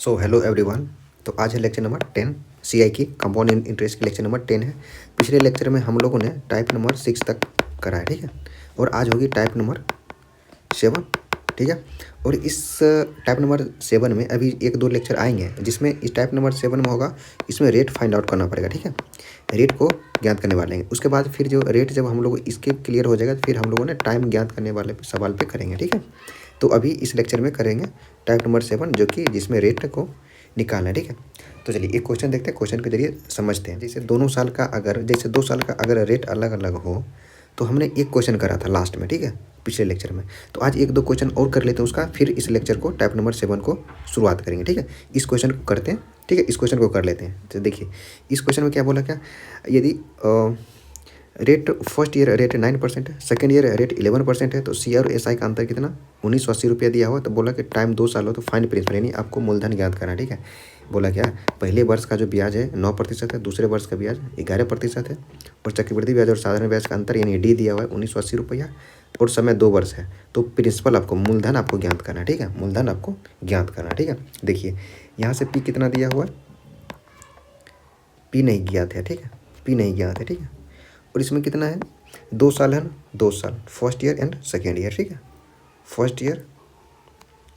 So hello everyone. तो आज है लेक्चर नंबर 10 सीआई की कंपाउंड इंटरेस्ट की लेक्चर नंबर 10 है। पिछले लेक्चर में हम लोगों ने टाइप नंबर 6 तक करा है, ठीक है। और आज होगी टाइप नंबर 7, ठीक है। और इस टाइप नंबर 7 में अभी एक दो लेक्चर आएंगे जिसमें इस टाइप नंबर 7 में होगा, इसमें रेट फाइंड आउट करना पड़ेगा, ठीक है। रेट को ज्ञात करने वाले हैं। उसके बाद फिर जो रेट जब हम लोग इसके क्लियर हो जाएगा फिर हम लोगों ने टाइम ज्ञात करने वाले सवाल पे करेंगे, ठीक है। तो अभी इस लेक्चर में करेंगे टाइप नंबर 7 जो कि जिसमें रेट को निकालना है, ठीक है। तो चलिए एक क्वेश्चन देखते हैं, क्वेश्चन के जरिए समझते हैं। जैसे 2 साल का अगर रेट अलग अलग हो तो हमने एक क्वेश्चन करा था लास्ट में, ठीक है, पिछले लेक्चर में। तो आज एक दो क्वेश्चन और कर लेते हैं उसका, फिर इस लेक्चर को टाइप नंबर 7 को शुरुआत करेंगे, ठीक है। इस क्वेश्चन को करते हैं, ठीक है। इस क्वेश्चन को कर लेते हैं। तो देखिए इस क्वेश्चन में क्या बोला, क्या यदि रेट फर्स्ट ईयर रेट 9% है, सेकेंड ईयर रेट 11% है, तो सी और एस आई का अंतर कितना 1980 दिया हुआ। तो बोला कि टाइम 2 साल हो तो फाइंड प्रिंसिपल, यानी आपको मूलधन ज्ञात करना, ठीक है। बोला क्या पहले वर्ष का जो ब्याज है 9% है, दूसरे वर्ष का ब्याज 11% है, और चक्रवृद्धि ब्याज और साधारण ब्याज का अंतर यानी डी दिया हुआ है 1980, और समय 2 वर्ष है। तो प्रिंसिपल आपको मूलधन आपको ज्ञात करना, ठीक है। मूलधन आपको ज्ञात करना, ठीक है। देखिए यहाँ से पी कितना दिया हुआ है, पी नहीं ज्ञात है, ठीक है, पी नहीं ज्ञात है, ठीक है। और इसमें कितना है 2 साल है ना, 2 साल first year and second year, ठीक है, first year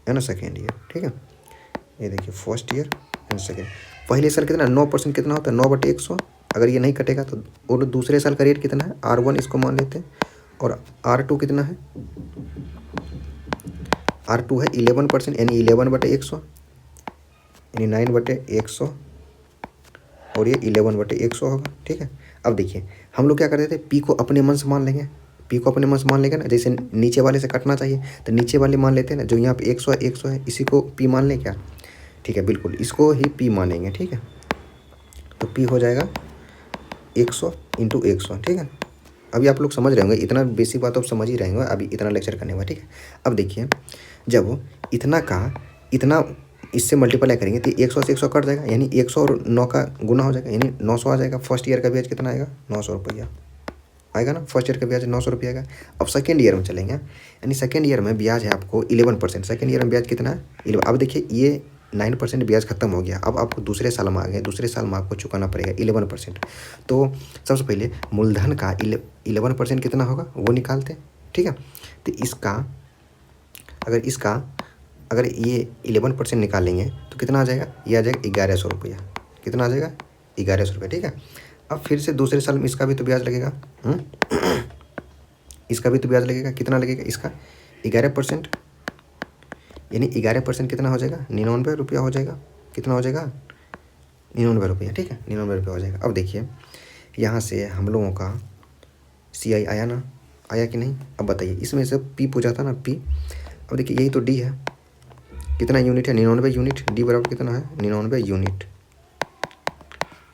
and second year, ठीक है। ये देखिए फर्स्ट ईयर एंड सेकेंड। पहले साल कितना 9% कितना होता है 9/100, अगर ये नहीं कटेगा तो। और दूसरे साल का रेट कितना है R1 इसको मान लेते हैं, और R2 कितना है, R2 है 11% यानी 11/100 यानी 9/100, और ये 11/100 होगा, ठीक है। अब देखिए हम लोग क्या करते थे, पी को अपने मन से मान लेंगे, पी को अपने मन से मान लेंगे ना। जैसे नीचे वाले से कटना चाहिए तो नीचे वाले मान लेते हैं ना, जो यहाँ पे 100 है इसी को पी मान लें क्या, ठीक है, बिल्कुल इसको ही पी मानेंगे, ठीक है। तो पी हो जाएगा 100 × 100, ठीक है। अभी आप लोग समझ रहे होंगे, इतना बेसिक बात आप समझ ही रहे होंगे, अभी इतना लेक्चर करने हुआ, ठीक है। अब देखिए जब इतना का इतना इससे मल्टीप्लाई करेंगे तो 100 से 100 कट जाएगा, यानी 100 और 9 का गुना हो जाएगा, यानी 900 आ जाएगा। फर्स्ट ईयर का ब्याज कितना आएगा 900 रुपया आएगा ना, फर्स्ट ईयर का ब्याज 900 रुपया आएगा। अब सेकेंड ईयर में चलेंगे, यानी सेकेंड ईयर में ब्याज है आपको 11%। सेकेंड ईयर में ब्याज कितना है 11। अब देखिए ये 9% ब्याज खत्म हो गया, अब आपको दूसरे साल में आ गए, दूसरे साल में आपको चुकाना पड़ेगा 11%। तो सबसे पहले मूलधन का 11% कितना होगा वो निकालते हैं, ठीक है। तो अगर ये 11% निकालेंगे तो कितना आ जाएगा, ये आ जाएगा 1100 रुपया। कितना आ जाएगा 1100 रुपया, ठीक है। अब फिर से दूसरे साल में इसका भी तो ब्याज लगेगा, इसका भी तो ब्याज लगेगा। कितना लगेगा इसका 11%, यानी 11% कितना हो जाएगा 99 रुपया हो जाएगा। कितना हो जाएगा 99 रुपया, ठीक है, 99 रुपया हो जाएगा। अब देखिए यहाँ से हम लोगों का CI आया ना, आया कि नहीं। अब बताइए इसमें से पी पूछा था ना, पी। अब देखिए यही तो डी है, कितना यूनिट है 99 यूनिट, डी बराबर कितना है 99 यूनिट।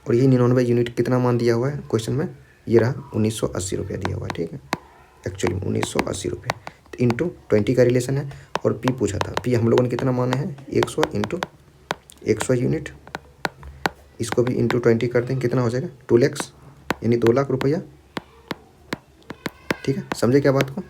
और ये 99 यूनिट कितना मान दिया हुआ है क्वेश्चन में, ये रहा 1980 रुपया दिया हुआ है, ठीक है। एक्चुअली 1980 रुपये तो इंटू 20 का रिलेशन है। और पी पूछा था, पी हम लोगों ने कितना माने हैं 100 × 100 यूनिट। इसको भी इंटू 20 कर दें, कितना हो जाएगा 2 लाख, यानी 2 लाख रुपया, ठीक है। समझे क्या बात को,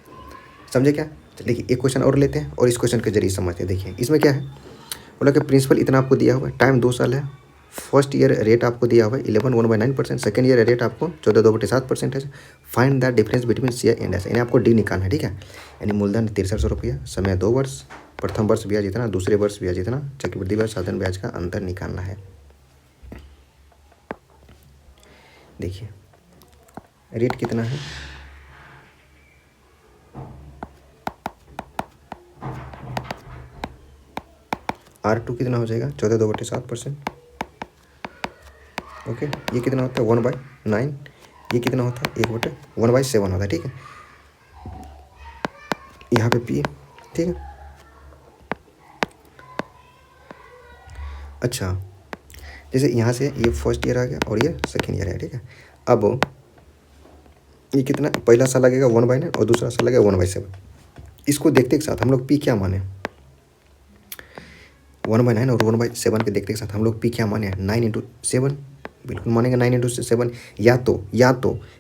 समझे क्या। देखिए एक क्वेश्चन और लेते हैं और इस क्वेश्चन के जरिए समझते हैं। देखिए इसमें क्या है, बोला कि प्रिंसिपल इतना आपको दिया हुआ है, टाइम 2 साल है, फर्स्ट ईयर रेट आपको दिया हुआ है 11/9%, सेकेंड ईयर रेट आपको 14/2% है। Find the difference between C and S, यानी आपको डी निकालना है, ठीक है। यानी मूलधन 6300 रुपया, समय 2 वर्ष, प्रथम वर्ष ब्याज इतना, दूसरे वर्ष ब्याज इतना, चक्रवृद्धि ब्याज साधारण ब्याज का अंतर निकालना है। देखिए रेट कितना है, R2 कितना हो जाएगा 14/2%, ओके। ये कितना होता है 1/9, ये कितना होता है 1/7 होता है, ठीक है। यहाँ पे पी, ठीक है। अच्छा जैसे यहाँ से ये फर्स्ट ईयर आ गया और ये सेकेंड ईयर है, ठीक है। अब ये कितना, पहला साल लगेगा 1/9 और दूसरा साल लगेगा 1/7। इसको देखते के साथ हम लोग पी क्या माने, 1/9 और 1/7 के देखते के साथ हम लोग पी क्या माने 9 × 7, बिल्कुल मानेंगे 9 × 7। या तो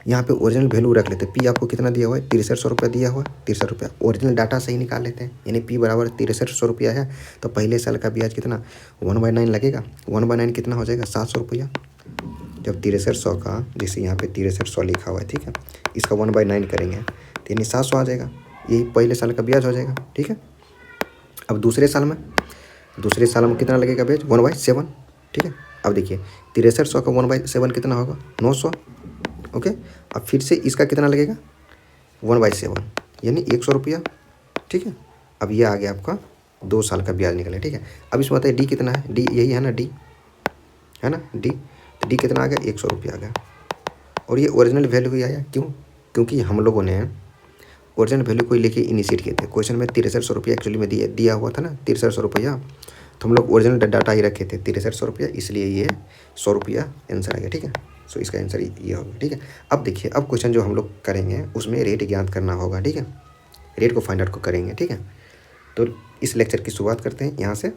यहाँ पे ओरिजिनल वैल्यू रख लेते। पी आपको कितना दिया हुआ है, 6300 रुपया दिया हुआ है, 63 रुपया। ओरिजिनल डाटा सही निकाल लेते हैं, यानी पी बराबर 6300 रुपया है। तो पहले साल का ब्याज कितना 1/9 लगेगा। 1/9 कितना हो जाएगा 700 रुपया। जब 6300 का, जैसे यहाँ पे 6300 लिखा हुआ है, ठीक है, इसका 1/9 करेंगे तो यानी 700 आ जाएगा। यही पहले साल का ब्याज हो जाएगा, ठीक है। अब दूसरे साल में कितना लगेगा ब्याज 1/7, ठीक है। अब देखिए 6300 का 1/7 कितना होगा 900, ओके। अब फिर से इसका कितना लगेगा 1/7 यानी 100 रुपया, ठीक है। अब ये आ गया आपका 2 साल का ब्याज निकले, ठीक है। अब इसमें बताइए डी कितना है, डी यही है ना, डी है ना, डी। तो डी कितना आ गया 100 रुपया आ गया। और ये ओरिजिनल वैल्यू ही आया, क्यों, क्योंकि हम लोगों ने ओरिजिनल वैल्यू को लेके इनिशिएट किए थे। क्वेश्चन में 6300 रुपया एक्चुअली में दिया हुआ था ना, 6300 रुपया। तो हम लोग ओरिजिनल डाटा ही रखे थे 6300 रुपया, इसलिए ये 100 रुपया आंसर आ गया, ठीक है। सो इसका आंसर ये होगा, ठीक है। अब देखिए, अब क्वेश्चन जो हम लोग करेंगे उसमें रेट ज्ञात करना होगा, ठीक है। रेट को फाइंड आउट को करेंगे, ठीक है। तो इस लेक्चर की शुरुआत करते हैं यहाँ से।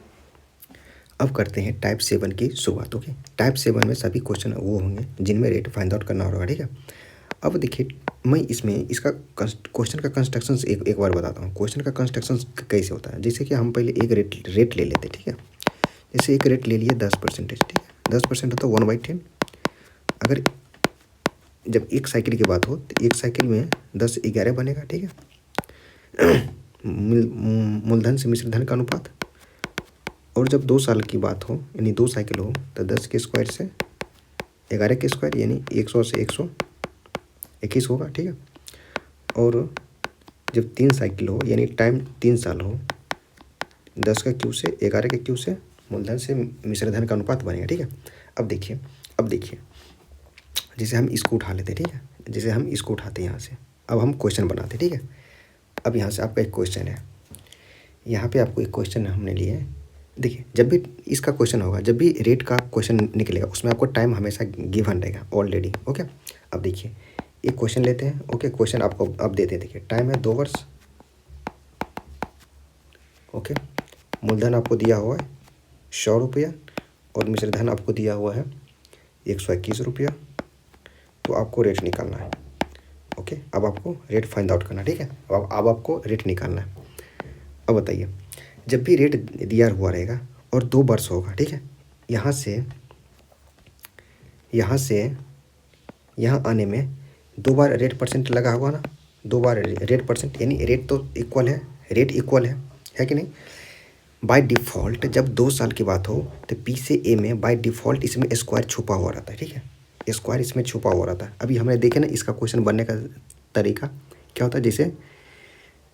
अब करते हैं टाइप 7 की शुरुआत, ओके। टाइप 7 में सभी क्वेश्चन वो होंगे जिनमें रेट फाइंड आउट करना होगा, ठीक है। अब देखिए, मैं इसमें इसका क्वेश्चन का कंस्ट्रक्शन एक बार बताता हूँ। क्वेश्चन का कंस्ट्रक्शन कैसे होता है, जैसे कि हम पहले एक रेट ले लेते, ठीक है। जैसे एक रेट ले लिए 10%, ठीक है। 10% होता है 1/10। अगर जब एक साइकिल की बात हो तो एक साइकिल में 10 11 बनेगा, ठीक है। मूलधन से मिश्र धन का अनुपात। और जब 2 साल की बात हो, यानी 2 साइकिल हो, तो 10 के स्क्वायर से 11 के स्क्वायर, यानी 100 से 121 होगा, ठीक है। और जब 3 साइकिल हो, यानी टाइम 3 साल हो, 10 का क्यू से 11 के क्यू से मूलधन से मिश्रधन का अनुपात बनेगा, ठीक है। अब देखिए जैसे हम इसको उठा लेते, ठीक है। जैसे हम इसको उठाते हैं यहाँ से, अब हम क्वेश्चन बनाते, ठीक है। अब यहाँ से आपका एक क्वेश्चन है, यहाँ पे आपको एक क्वेश्चन हमने लिए है। देखिए, जब भी इसका क्वेश्चन होगा, जब भी रेट का क्वेश्चन निकलेगा, उसमें आपको टाइम हमेशा गिवन रहेगा ऑलरेडी, ओके। अब देखिए, एक क्वेश्चन लेते हैं, ओके। क्वेश्चन आपको अब देते हैं, देखिए, टाइम है 2 वर्ष, ओके। मूलधन आपको दिया हुआ है 100 रुपया और मिश्रधन आपको दिया हुआ है 121 रुपया। तो आपको रेट निकालना है, ओके। अब आपको रेट फाइंड आउट करना है, ठीक है। अब आपको रेट निकालना है। अब बताइए, जब भी रेट दिया हुआ रहेगा और 2 वर्ष होगा, ठीक है, यहाँ से यहाँ आने में 2 बार रेट परसेंट लगा हुआ ना, 2 बार रेट परसेंट, यानी रेट तो इक्वल है, रेट इक्वल है कि नहीं। बाय डिफ़ॉल्ट जब 2 साल की बात हो तो पी से ए में बाय डिफ़ॉल्ट इसमें स्क्वायर छुपा हुआ रहता है, ठीक है। स्क्वायर इसमें छुपा हुआ रहता है। अभी हमने देखे ना, इसका क्वेश्चन बनने का तरीका क्या होता है। जैसे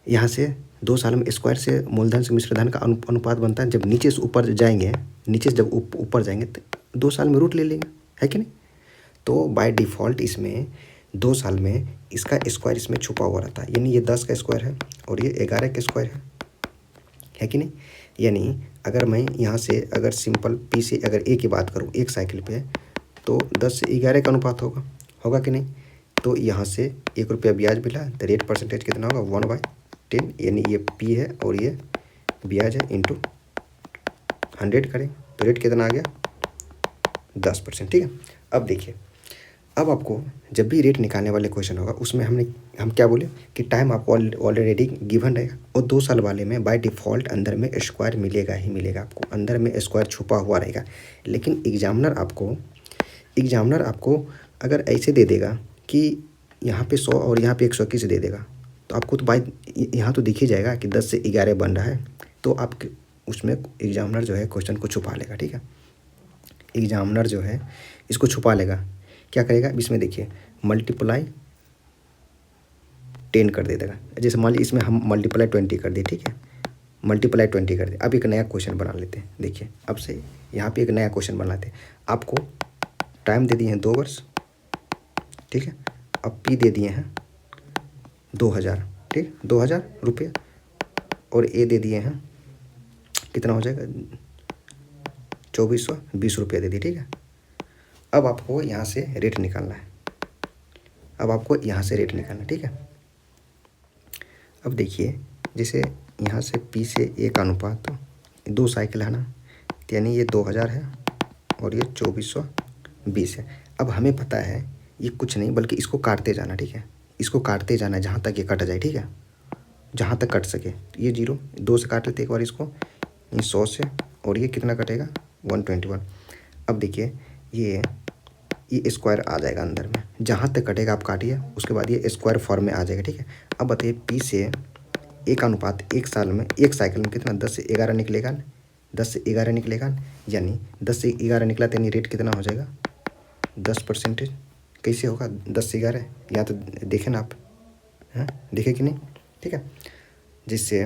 यहाँ से 2 साल में स्क्वायर से मूलधन से मिश्रधन का अनुपात बनता है। जब नीचे से ऊपर जाएंगे, नीचे से जब ऊपर जाएंगे तो 2 साल में रूट ले लेंगे, है कि नहीं। तो बाय डिफ़ॉल्ट इसमें 2 साल में इसका स्क्वायर इसमें छुपा हुआ रहता है, यानी ये 10 का स्क्वायर है और ये 11 का स्क्वायर है कि नहीं। यानी अगर मैं यहाँ से अगर सिंपल पी से अगर ए की बात करूँ एक साइकिल पे, तो 10 से 11 का अनुपात होगा कि नहीं। तो यहाँ से 1 रुपया ब्याज मिला, तो रेट परसेंटेज कितना होगा 1/10, यानी ये पी है और ये ब्याज है, इंटू 100 करें तो रेट कितना आ गया 10%, ठीक है। अब देखिए, अब आपको जब भी रेट निकालने वाले क्वेश्चन होगा उसमें हम क्या बोले कि टाइम आपको ऑलरेडी गिवन रहेगा। और 2 साल वाले में बाय डिफ़ॉल्ट अंदर में स्क्वायर मिलेगा ही मिलेगा, आपको अंदर में स्क्वायर छुपा हुआ रहेगा। लेकिन एग्जामिनर आपको अगर ऐसे दे देगा कि यहाँ पे 100 और यहाँ पे 121 दे देगा, तो आपको तो बाय यहाँ तो दिख ही जाएगा कि 10 से 11 बन रहा है। तो आप उसमें एग्जामिनर जो है क्वेश्चन को छुपा लेगा, ठीक है। एग्जामिनर जो है इसको छुपा लेगा, क्या करेगा, इसमें देखिए मल्टीप्लाई 10 कर दे देगा। जैसे मान लीजिए इसमें हम मल्टीप्लाई 20 कर दिए, ठीक है, मल्टीप्लाई 20 कर दिए। अब एक नया क्वेश्चन बना लेते हैं। देखिए, अब से यहाँ पे एक नया क्वेश्चन बनाते हैं। आपको टाइम दे दिए हैं 2 वर्ष, ठीक है। अब पी दे दिए हैं 2000, ठीक, 2000 रुपये, और ए दे दिए हैं कितना हो जाएगा 2420 रुपये दे दिए, ठीक है। अब आपको यहाँ से रेट निकालना है, ठीक है। अब देखिए, जैसे यहाँ से पी से ए का अनुपात तो 2 साइकिल है ना, यानी ये 2000 है और ये 2420 20 है। अब हमें पता है ये कुछ नहीं बल्कि इसको काटते जाना, ठीक है, इसको काटते जाना है जहाँ तक ये कट जाए, ठीक है, जहाँ तक कट सके। ये 0 2 से काट लेते एक बार इसको, ये 100 से, और ये कितना कटेगा 121। अब देखिए ये स्क्वायर आ जाएगा अंदर में, जहाँ तक कटेगा आप काटिए, उसके बाद ये स्क्वायर फॉर्म में आ जाएगा, ठीक है। अब बताइए P से A का अनुपात एक साल में, एक साइकिल में कितना 10 से 11 निकलेगा, 10 से 11 निकलेगा, यानी 10 से 11 निकला तो यानी रेट कितना हो जाएगा 10%। कैसे होगा 10 से 11, या तो देखें ना आप, हाँ देखे कि नहीं, ठीक है। जिससे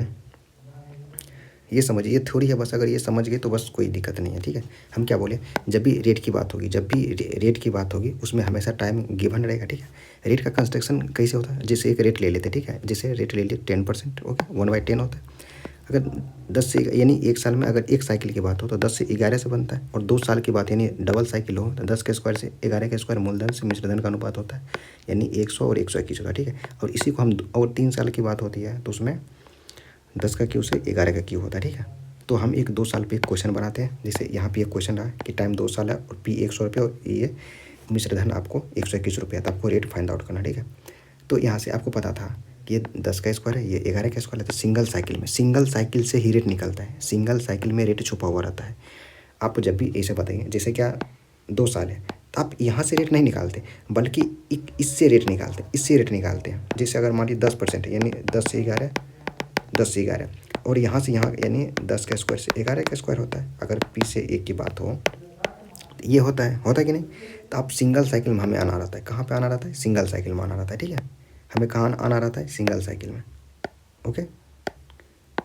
ये समझिए, ये थोड़ी है बस, अगर ये समझ गए तो बस कोई दिक्कत नहीं है, ठीक है। हम क्या बोले, जब भी रेट की बात होगी, जब भी रेट की बात होगी उसमें हमेशा टाइम गिवन रहेगा, ठीक है। रेट का कंस्ट्रक्शन कैसे होता है, जैसे एक रेट ले लेते, ठीक है, जैसे रेट ले लिए 10%, ओके, 1/10 होता है। अगर 10 से यानी एक साल में अगर एक साइकिल की बात हो तो 10 से 11 से बनता है, और 2 साल की बात यानी डबल साइकिल हो तो 10 के स्क्वायर से 11 के स्क्वायर मूलधन से मिश्रधन का अनुपात होता है, यानी 100 और 121 होगा, ठीक है। और इसी को हम, और 3 साल की बात होती है तो उसमें 10 का क्यू से 11 का क्यू होता है, ठीक है। तो हम एक 2 साल पे एक क्वेश्चन बनाते हैं, जैसे यहाँ पे एक क्वेश्चन रहा कि टाइम 2 साल है और P 100 रुपये और ये मिश्रधन आपको 121 रुपये, तो आपको रेट फाइंड आउट करना, ठीक है। तो यहाँ से आपको पता था कि ये 10 का स्क्वायर है, ये 11 का स्क्वायर है, तो सिंगल साइकिल में, सिंगल साइकिल से ही रेट निकलता है, सिंगल साइकिल में रेट छुपा हुआ रहता है। आप जब भी ऐसे बताइए, जैसे क्या 2 साल है तो आप यहाँ से रेट नहीं निकालते बल्कि इससे रेट निकालते, इससे रेट निकालते हैं। जैसे अगर मान लीजिए 10% है, यानी 10 से 11, 10 से 11, और यहाँ से यहाँ यानी 10 का स्क्वायर से 11 का स्क्वायर होता है। अगर P से 1 की बात हो तो ये होता है कि नहीं। तो आप सिंगल साइकिल में हमें आना रहता है, कहाँ पे आना रहता है, सिंगल साइकिल में आना रहता है, ठीक है। हमें कहाँ आना रहता है, सिंगल साइकिल में, ओके,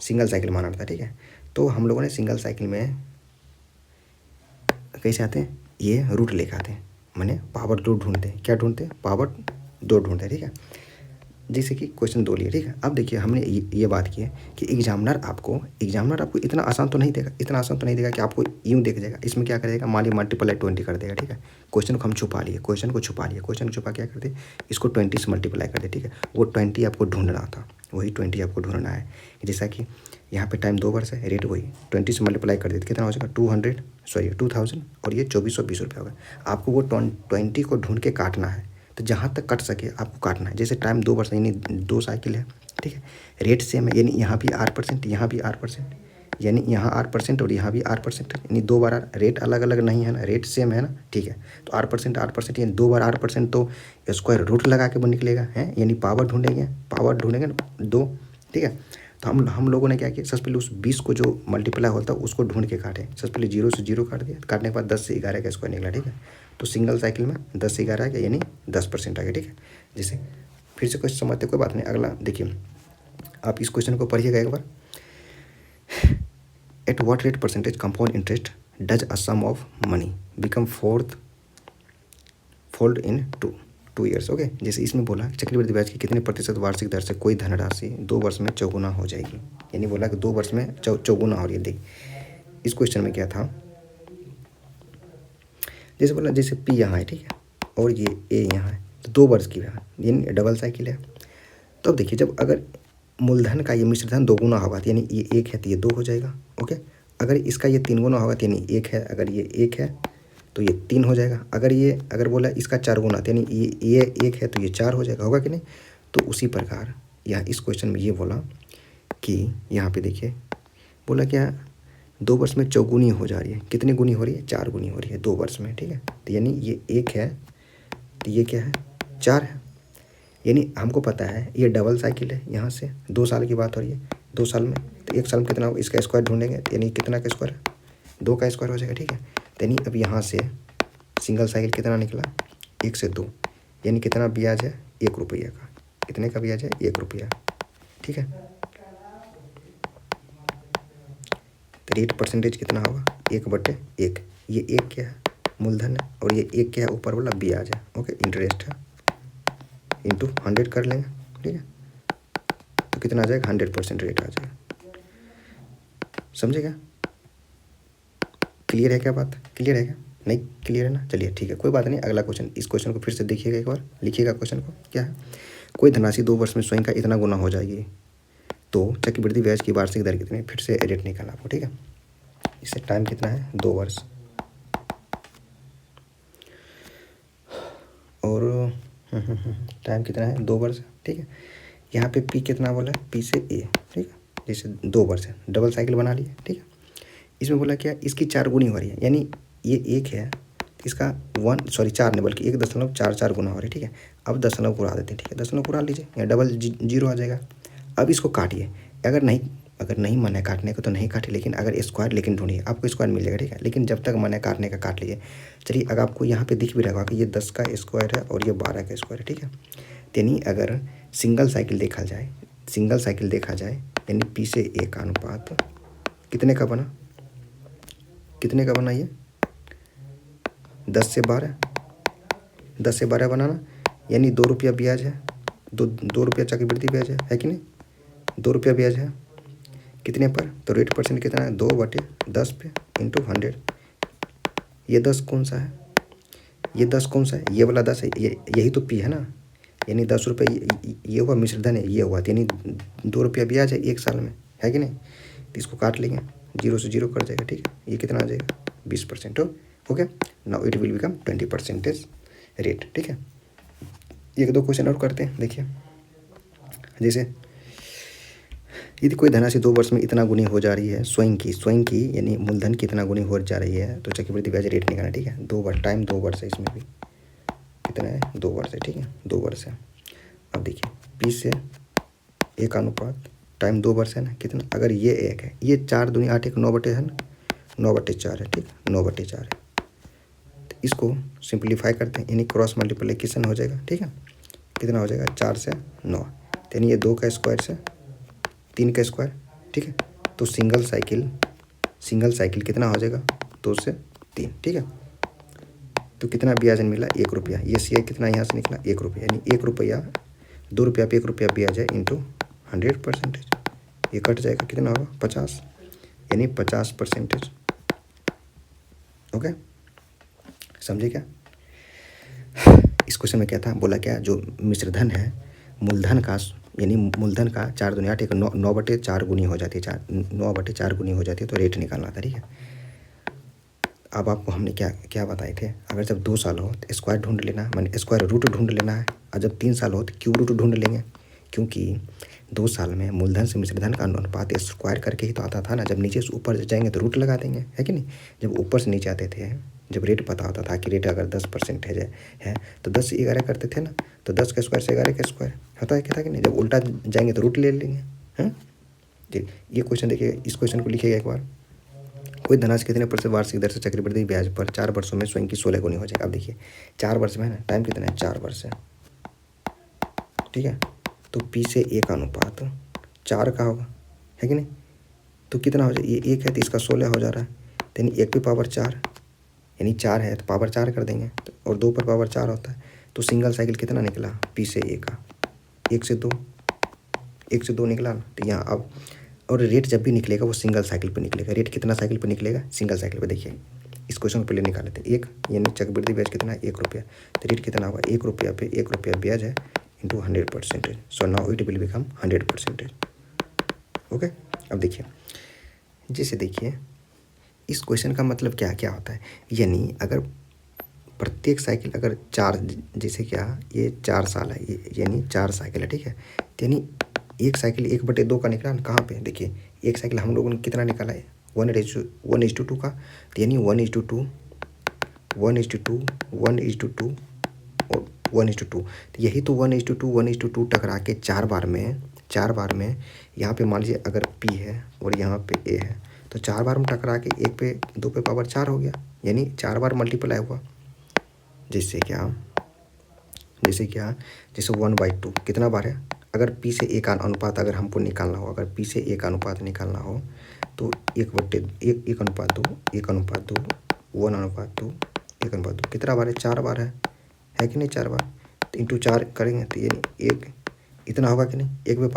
सिंगल साइकिल में आना रहता है, ठीक है। तो हम लोगों ने सिंगल साइकिल में कैसे आते हैं, ये रूट लेकर आते हैं, माने पावर 2 ढूंढते हैं, क्या ढूंढते हैं, पावर 2 ढूंढते हैं, ठीक है। जैसे कि क्वेश्चन 2 लिए, ठीक है। अब देखिए हमने ये बात की है कि एग्जामिनर आपको इतना आसान तो नहीं देगा, इतना आसान तो नहीं देगा कि आपको यूँ देख जाएगा। इसमें क्या करेगा, मान लीजिए मल्टीप्लाई 20 कर देगा, ठीक है। क्वेश्चन को हम छुपा लिए, क्वेश्चन को छुपा क्या करते, इसको 20 से मल्टीप्लाई कर दे, ठीक है। वो 20 आपको ढूंढना था, वही 20 आपको ढूंढना है। जैसा कि यहाँ पे टाइम 2 वर्ष है, रेट वही 20 से मल्टीप्लाई कर देते कितना हो जाएगा 2000, और ये 2420 रुपये होगा। आपको वो 20 को ढूंढ के काटना है, तो जहाँ तक कट सके आपको काटना है। जैसे टाइम 2 वर्ष यानी 2 साइकिल है, ठीक है। रेट सेम है, यानी यहाँ भी 8%, यहाँ भी 8%, यानी यहाँ 8% और यहाँ भी 8%, यानी 2 बार रेट अलग अलग नहीं है ना, रेट सेम है ना, ठीक है। तो 8% यानी 2 बार 8%, तो स्क्वायर रूट लगा के वो निकलेगा, है, यानी पावर ढूंढेंगे ना 2, ठीक है। तो हम लोगों ने क्या किया, सबसे पहले उस 20 को जो मल्टीप्लाई होता है उसको ढूंढ के काटे। सबसे पहले 0 से 0 काट दिया, काटने के बाद 10 से 11 का स्क्वायर निकला, ठीक है। तो सिंगल साइकिल में 10 से 11 आ गया, यानी 10% आ गया, ठीक है। जैसे फिर से क्वेश्चन समझते, कोई बात नहीं। अगला देखिए, आप इस क्वेश्चन को पढ़िएगा एक बार। At what rate percentage compound interest does a sum of money become fold in two years, okay. जैसे इसमें बोला चक्रवृद्धि ब्याज की कितने प्रतिशत वार्षिक दर से कोई धनराशि 2 वर्ष में चौगुना हो जाएगी, यानी बोला कि 2 वर्ष में चौगुना हो रही है। देख इस क्वेश्चन में क्या था, जैसे बोला जैसे P यहाँ है, ठीक है, और ये A यहाँ है, तो 2 वर्ष की है, यानी डबल साइकिल है। तो अब देखिए, जब अगर मूलधन का ये मिश्रधन 2 गुना होगा तो यानी ये 1 है तो ये 2 हो जाएगा, ओके। अगर इसका ये 3 गुना होगा तो यानी 1 है, अगर ये 1 है तो ये 3 हो जाएगा। अगर बोला इसका 4 गुना तो यानी ये 1 है तो ये 4 हो जाएगा, होगा कि नहीं। तो उसी प्रकार यहाँ इस क्वेश्चन में ये बोला कि यहाँ पे देखिए बोला क्या 2 वर्ष में चौगुनी हो जा रही है, कितनी गुनी हो रही है, 4 गुनी हो रही है 2 वर्ष में, ठीक है। तो यानी ये 1 है तो ये क्या है 4 है, यानी हमको पता है ये डबल साइकिल है। यहाँ से 2 साल की बात हो रही है, 2 साल में, तो 1 साल में कितना होगा, इसका स्क्वायर ढूंढेंगे, यानी कितना का स्क्वायर, 2 का स्क्वायर हो जाएगा, ठीक है। यानी अब यहाँ से सिंगल साइकिल कितना निकला 1 से 2, यानी कितना ब्याज है 1 रुपया का, कितने का ब्याज है 1 रुपया, ठीक है। तो रेट परसेंटेज कितना होगा 1/1, ये 1 क्या है मूलधन है, और ये 1 क्या है ऊपर वाला ब्याज है, ओके, इंटरेस्ट है, इंटू 100 कर लेंगे, ठीक है। तो कितना आ जाएगा 100% रेट आ जाएगा, समझेगा। क्लियर है क्या बात, क्लियर है क्या, नहीं क्लियर है ना, चलिए ठीक है, कोई बात नहीं। अगला क्वेश्चन, इस क्वेश्चन को फिर से देखिएगा एक बार, लिखिएगा क्वेश्चन को। क्या है, कोई धनराशि 2 वर्ष में स्वयं का इतना गुना हो जाएगी तो चक्रवृद्धि ब्याज की वार्षिक दर कितनी, फिर से रेट निकालना आपको, ठीक है। इससे टाइम कितना है 2 वर्ष। और टाइम कितना है 2 वर्ष, ठीक है। यहाँ पे पी कितना बोला है, पी से ए, ठीक है, जैसे 2 वर्ष है, डबल साइकिल बना लिए, ठीक है। इसमें बोला क्या, इसकी 4 गुनी हो रही है, यानी ये 1 है, इसका 4 नहीं बल्कि 1.44 गुना हो रही है, ठीक है। अब दशमलव को उड़ा देते हैं, ठीक है, दशमलव को उड़ा लीजिए, या डबल जीरो आ जाएगा। अब इसको काटिए, अगर नहीं मन है काटने का तो नहीं काटिए, लेकिन अगर स्क्वायर लेकिन ढूंढिए, आपको स्क्वायर मिल जाएगा, ठीक है। लेकिन जब तक मन है काटने का काट लीजिए। चलिए, अगर आपको यहाँ पे दिख भी रहा होगा कि ये 10 का स्क्वायर है और ये 12 का स्क्वायर है, ठीक है। यानी अगर सिंगल साइकिल देखा जाए यानी पी से ए का अनुपात कितने का बना ये 10 से 12 बनाना, यानी 2 रुपया ब्याज है, 2 रुपया चक्रवृद्धि ब्याज है कि नहीं, 2 रुपया ब्याज है कितने पर, तो रेट परसेंट कितना है 2/10 पे इंटू 100। ये 10 कौन सा है, ये वाला 10 है, यही तो पी है ना, यानी 10 रुपये ये हुआ मिश्रधन है, ये हुआ, यानी 2 रुपया ब्याज है 1 साल में, है कि नहीं। तो इसको काट लेंगे, 0 से 0 कट जाएगा, ठीक है। ये कितना आ जाएगा 20% हो गया। Now it will become 20% rate, ठीक है। 1-2 क्वेश्चन और करते हैं, देखिए। जैसे यदि कोई धनराशि 2 वर्ष में इतना गुनी हो जा रही है, स्वयं की यानी मूलधन की इतना गुनी हो जा रही है, तो चक्रवृद्धि ब्याज रेट निकालना, ठीक है। 2 वर्ष है, इसमें भी कितना है 2 वर्ष है, ठीक है, 2 वर्ष है। अब देखिए पी से ए का अनुपात टाइम 2 वर्ष है ना, कितना, अगर ये 1 है, ये 4 दूनी 8 1 9 है ना, 9/4 है, ठीक, 9/4 है। तो इसको सिंप्लीफाई करते हैं, यानी क्रॉस मल्टीप्लिकेशन हो जाएगा, ठीक है। कितना हो जाएगा 4 से 9, यानी ये 2 का स्क्वायर से 3 का स्क्वायर, ठीक है। तो सिंगल साइकिल कितना हो जाएगा 2 से 3, ठीक है। तो कितना ब्याज मिला 1 रुपया, ये सी कितना यहाँ से निकला 1 रुपया, यानी 1 रुपया 2 रुपया पे 1 रुपया ब्याज है इंटू 100%, ये कट जाएगा, कितना होगा 50, यानी 50%। ओके, समझे क्या। इस क्वेश्चन में क्या था, बोला क्या, जो मिश्रधन है मूलधन का 4 दूनी 8 1 9/4 गुनी हो जाती है, 9/4 गुनी हो जाती है, तो रेट निकालना था, ठीक है। अब आपको हमने क्या बताए थे, अगर जब 2 साल हो तो स्क्वायर ढूंढ लेना, माने स्क्वायर रूट ढूंढ लेना है, और जब 3 साल हो तो क्यूब रूट ढूंढ लेंगे, क्योंकि 2 साल में मूलधन से मिश्रधन का अनुपात स्क्वायर करके ही तो आता था ना। जब नीचे से ऊपर जाएंगे तो रूट लगा देंगे, है कि नहीं। जब ऊपर से नीचे आते थे, जब रेट पता होता था कि रेट अगर 10% है तो 10 से 11 करते थे ना, तो 10 का स्क्वायर से 11 का स्क्वायर होता है, क्या था कि नहीं। जब उल्टा जाएंगे तो रूट ले लेंगे, हाँ जी। ये क्वेश्चन देखिए, इस क्वेश्चन को लिखिएगा एक बार। कोई धनराशि कितने प्रतिशत वार्षिक दर से चक्रवृद्धि ब्याज पर 4 वर्षों में स्वयं की 16 गुनी हो जाएगा। अब देखिए 4 वर्ष में है ना, टाइम कितना है 4 वर्ष है, ठीक है। तो पी से ए का अनुपात 4 का होगा, है कि नहीं। तो कितना हो जाए, ये 1 है तो इसका 16 हो जा रहा है, यानी 1 पे पावर 4, यानी 4 है तो पावर 4 कर देंगे, और 2 पर पावर 4 होता है। तो सिंगल साइकिल कितना निकला पी से ए का 1 से 2 निकला ना। तो यहाँ अब और रेट जब भी निकलेगा वो सिंगल साइकिल पे निकलेगा। रेट कितना साइकिल पे निकलेगा, सिंगल साइकिल पे। देखिए इस क्वेश्चन को पहले निकाल लेते हैं। 1 यानी चक्रवृद्धि ब्याज कितना है 1 रुपया, तो रेट कितना होगा 1 रुपया पे 1 रुपया ब्याज है into 100%। So now it will become 100%। Okay, अब देखिए, जैसे देखिए इस क्वेश्चन का मतलब क्या क्या होता है, यानी अगर प्रत्येक साइकिल अगर 4, जैसे क्या ये 4 साल है, ये यानी 4 साइकिल है, ठीक है। यानी एक साइकिल 1/2 का निकला ना, कहाँ पे देखिए, एक साइकिल हम लोगों ने कितना निकाला है 1:2 का, तो यानी 1:2 1:2 1:2 और 1:2। तो यही तो 1:2 टकरा के 4 बार में यहाँ पे मान लीजिए अगर P है और यहाँ पे A है, तो 4 बार में टकरा के 1 पे 2 पे पावर 4 हो गया, यानी 4 बार मल्टीप्लाई हुआ। जैसे 1/2 कितना बार है, अगर P से A का अनुपात अगर हमको निकालना हो, अगर P से A का अनुपात निकालना हो तो 1/1 1:2 1:2 1:2 1:2 कितना बार है 4 बार है कि नहीं 4 बार। तो इंटू 4 करेंगे तो यानी 1 इतना होगा कि नहीं, 1 पे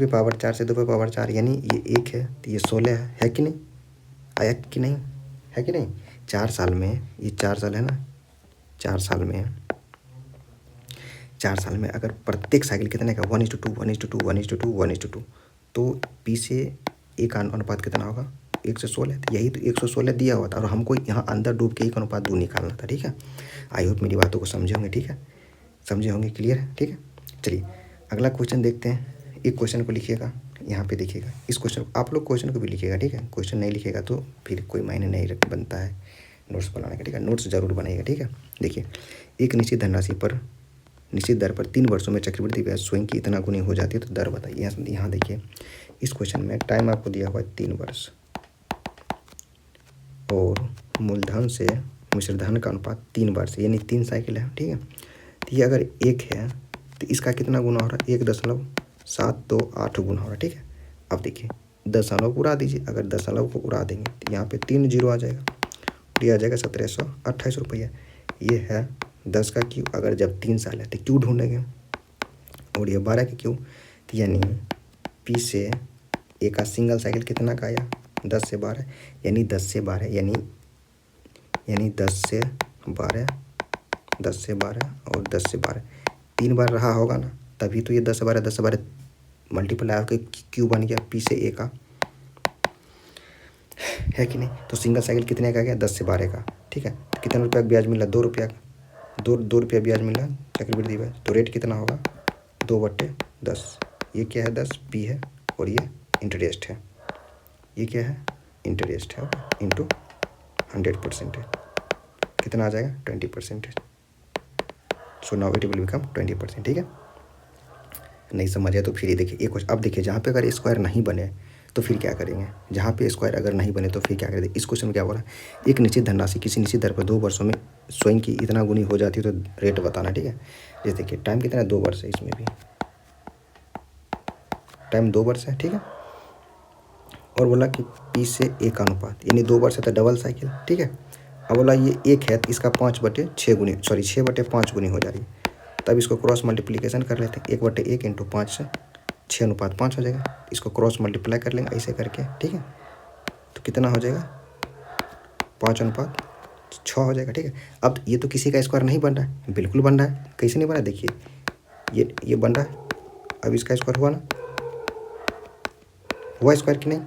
पावर 4 से 2 पे पावर 4, यानी ये 1 है तो ये 16 है कि नहीं, आया कि नहीं, है कि नहीं। 4 साल में, ये 4 साल है ना, 4 साल में अगर प्रत्येक साइकिल कितने का 1:2 1:2 1:2 1:2, तो P से A का अनुपात कितना होगा तो 116, तो यही तो 116 दिया हुआ था और हमको यहाँ अंदर डूब के 1/2 निकालना था। ठीक है, आई होप मेरी बातों को समझे होंगे। ठीक है, समझे होंगे, क्लियर है। ठीक है, चलिए अगला क्वेश्चन देखते हैं। एक क्वेश्चन को लिखिएगा, यहाँ पे देखिएगा। इस क्वेश्चन आप लोग क्वेश्चन को भी लिखिएगा। ठीक है, क्वेश्चन नहीं लिखिएगा तो फिर कोई मायने नहीं बनता है नोट्स बनाने का। ठीक है, नोट्स जरूर बनाइएगा। ठीक है, देखिए एक निश्चित धनराशि पर निश्चित दर पर 3 वर्षों में चक्रवृद्धि ब्याज स्वयं की इतना गुनी हो जाती है, तो दर बताइए। यहाँ देखिए इस क्वेश्चन में टाइम आपको दिया हुआ है 3 वर्ष और मूलधन से मिश्रधन का अनुपात 3 वर्ष यानी 3 साइकिल है। ठीक है, तो ये अगर 1 है तो इसका कितना गुना हो रहा है? 1.728 गुना हो रहा है। ठीक है, अब देखिए दशमलव को उड़ा दीजिए। अगर दशमलव को उड़ा देंगे तो यहाँ पे 3 जीरो आ जाएगा, ये आ जाएगा 1728 रुपया। ये है 10 का क्यू। अगर जब 3 साल है तो क्यू ढूंढेंगे और ये 12 की क्यू, तो यानी पी से ए का सिंगल साइकिल कितना का आया? 10 से 12 यानी 10 से 12 यानी 10 से 12 10 से 12 और 10 से 12 3 बार रहा होगा ना, तभी तो ये 10 से 12 मल्टीप्लाई होकर क्यू बन गया पी से ए का, है कि नहीं। तो सिंगल साइकिल कितने का गया? 10 से 12 का। ठीक है, तो कितना रुपया ब्याज मिला? 2 रुपया का। 2 रुपया ब्याज मिला चक्रवृद्धि ब्याज। तो रेट कितना होगा? 2/10। ये क्या है? 10 पी है और ये इंटरेस्ट है। ये क्या है? इंटरेस्ट है इंटू 100%। कितना आ जाएगा? 20%। So now it will become 20%। ठीक है, नहीं समझे तो फिर ये देखिए एक क्वेश्चन। अब देखिए जहाँ पे अगर स्क्वायर नहीं बने तो फिर क्या करेंगे? जहाँ पे स्क्वायर अगर नहीं बने तो फिर क्या करेंगे? इस क्वेश्चन में क्या बोला? एक निश्चित धनराशि किसी निश्चित दर पर 2 वर्षों में स्वयं की इतना गुनी हो जाती है, तो रेट बताना। ठीक है, जैसे देखिए टाइम कितना है? 2 वर्ष है। इसमें भी टाइम 2 वर्ष है। ठीक है, और बोला कि पी से ए का अनुपात यानी 2 वर्ष है तो डबल साइकिल। ठीक है, अब बोला ये 1 है तो इसका 5/6 गुनी 6/5 गुनी हो जा रही है। तब इसको क्रॉस मल्टीप्लिकेशन कर लेते हैं। 1/1 इंटू 5 से 6:5 हो जाएगा। इसको क्रॉस मल्टीप्लाई कर लेंगे ऐसे करके। ठीक है, तो कितना हो जाएगा? 5:6 हो जाएगा। ठीक है, अब ये तो किसी का स्क्वायर नहीं बन रहा है, बिल्कुल बन रहा है। कैसे नहीं बना? देखिए ये बन रहा है। अब इसका स्क्वायर हुआ ना? हुआ स्क्वायर कि नहीं?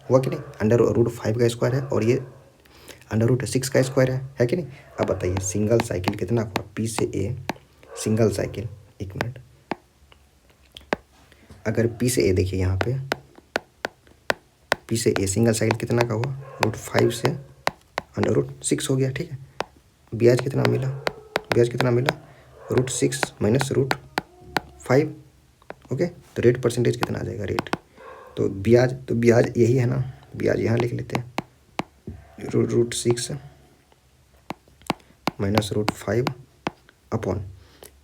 हुआ कि नहीं? √5 का स्क्वायर है और ये √6 का स्क्वायर है कि नहीं। अब बताइए सिंगल साइकिल कितना हुआ? पी से ए सिंगल साइकिल, एक मिनट, अगर पी से ए देखिए यहाँ पे पी से ए सिंगल साइकिल कितना का हुआ? √5 से √6 हो गया। ठीक है, ब्याज कितना मिला? ब्याज कितना मिला? √6 माइनस √5। ओके, तो रेट परसेंटेज कितना आ जाएगा? रेट तो ब्याज यही है ना, ब्याज यहाँ लिख लेते हैं। √6 माइनस √5 अपॉन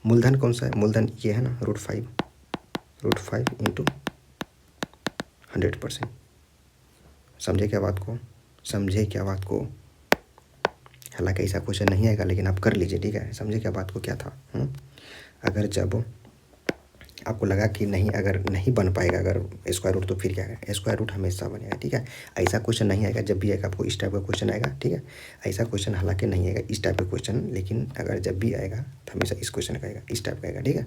मूलधन कौन सा है? मूलधन ये है ना, √5 इंटू 100%। समझे क्या बात को? समझे क्या बात को? हालांकि ऐसा क्वेश्चन नहीं आएगा लेकिन आप कर लीजिए। ठीक है, समझे क्या बात को? क्या था? अगर जब आपको लगा कि नहीं, अगर नहीं बन पाएगा अगर स्क्वायर रूट, तो फिर क्या है? स्क्वायर रूट हमेशा बनेगा। ठीक है, ऐसा क्वेश्चन नहीं आएगा। जब भी आएगा आपको इस टाइप का क्वेश्चन आएगा। ठीक है, ऐसा क्वेश्चन हालांकि नहीं आएगा इस टाइप का क्वेश्चन, लेकिन अगर जब भी आएगा तो हमेशा इस क्वेश्चन का आएगा, इस टाइप का आएगा। ठीक है,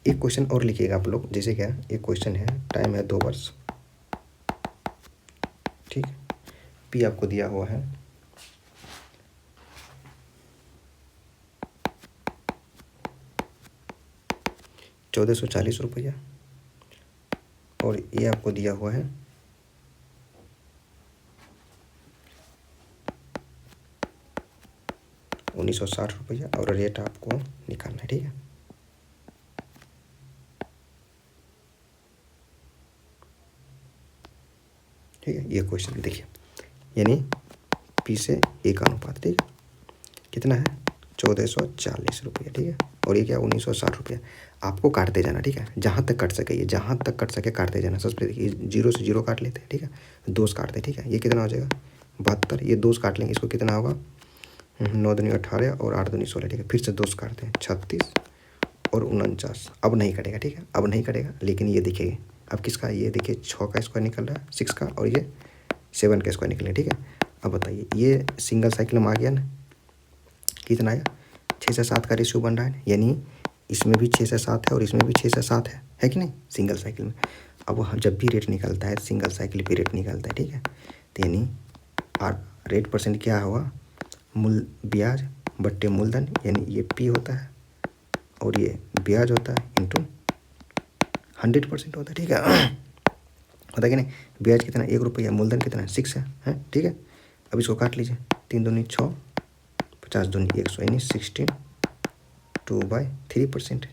एक क्वेश्चन और लिखिएगा आप लोग। जैसे क्या एक क्वेश्चन है, टाइम है 2 वर्ष। ठीक, पी आपको दिया हुआ है 1440 रुपया और ये आपको दिया हुआ है 1960 रुपया और रेट आपको निकालना है। ठीक है, ठीक है, ये क्वेश्चन देखिए, यानी पी से ए का अनुपात। ठीक है, कितना है? 1440 रुपया। ठीक है, और ये क्या? 1960 रुपया। आपको काटते जाना। ठीक है, जहाँ तक कट सके, ये जहाँ तक कट सके काटते जाना। सबसे पहले देखिए 0 से 0 काट लेते हैं। ठीक है, 2 काटते हैं। ठीक है, ये कितना हो जाएगा? 72। ये 2 काट लेंगे, इसको कितना होगा? 9 दूनी 18 और 8 दूनी 16। ठीक है, फिर से 2 काटते हैं, 36 और 49। अब नहीं कटेगा। ठीक है, अब नहीं कटेगा, लेकिन ये देखिए अब किसका? ये देखिए 6 का स्क्वायर निकल रहा है, 6 का, और ये 7 का स्क्वायर निकले। ठीक है, अब बताइए ये सिंगल साइकिल में आ गया ना, कितना आया? 6 से 7 का रेशियो बन रहा है, यानी इसमें भी 6 से 7 है और इसमें भी 6 से 7 है कि नहीं? सिंगल साइकिल में। अब हम जब भी रेट निकलता है सिंगल साइकिल पे रेट निकलता है, ठीक है, तो यानी रेट परसेंट क्या हुआ, मूल ब्याज बट्टे मूलधन, यानी ये पी होता है और ये ब्याज होता है इंटू 100% होता है, ठीक है। होता है कि नहीं, ब्याज कितना 1 रुपया, मूलधन कितना 6 है, ठीक है। अब इसको काट लीजिए, 3 दूनी 6, 50 दूनी 100, यानी 16 2/3%।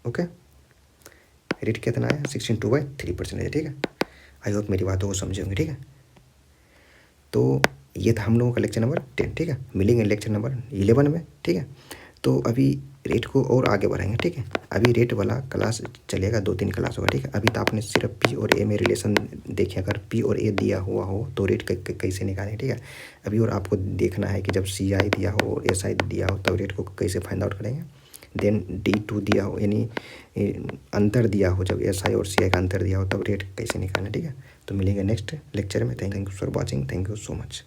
ओके, रेट कितना आया 16 2/3% है, ठीक है। आई होप मेरी बातों को समझे होंगे, ठीक है। तो ये था हम लोगों का लेक्चर नंबर 10, ठीक है। मिलेंगे लेक्चर नंबर 11 में, ठीक है। तो अभी रेट को और आगे बढ़ाएंगे, ठीक है। अभी रेट वाला क्लास चलेगा, 2-3 क्लास होगा, ठीक है। अभी तो आपने सिर्फ पी और ए में रिलेशन देखे, अगर पी और ए दिया हुआ हो तो रेट कैसे निकालें, ठीक है। अभी और आपको देखना है कि जब सी आई दिया हो और एस आई दिया हो तब रेट को कैसे फाइंड आउट करेंगे। देन D2 दिया हो, यानी अंतर दिया हो, जब एस आई और सी आई का अंतर दिया हो तब रेट कैसे निकालें, ठीक है। तो मिलेंगे नेक्स्ट लेक्चर में। Thank you for watching, thank you so much.